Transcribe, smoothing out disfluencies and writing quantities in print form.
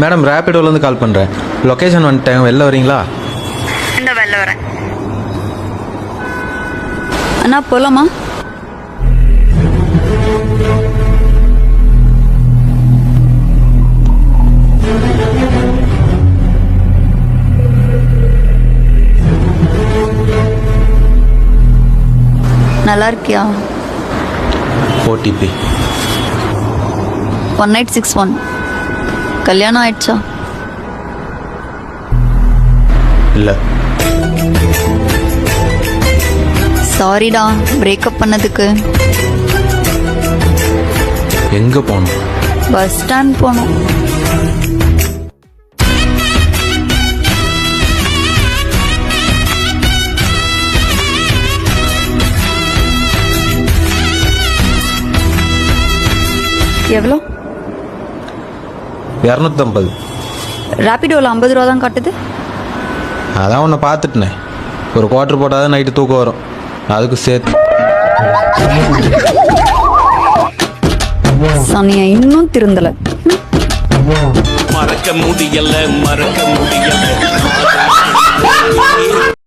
Madam ரேபிடோலேருந்து கால் பண்ணுறேன். Location வந்துட்டேன், வெளில வரீங்களா? இந்த வெளில வரேன். அண்ணா போலாமா? நல்லா இருக்கியா? ஓடிபி 1861. கல்யாணம் ஆயிடுச்சா? இல்லை. சாரிடா பிரேக்கப் பண்ணதுக்கு. எங்கே போகணும்? பஸ் ஸ்டாண்ட் போனோம். எவ்வளோ? 250. ரேபிடோவில் 50 ரூபா தான் காட்டுது. அதான் உன்னை பார்த்துட்டேனே, ஒரு குவார்டர் போட்டால் தான் நைட்டு தூக்கம் வரும், அதுக்கு சேர்த்து. சனியா இன்னும் திருந்தலை. மறக்க முடியல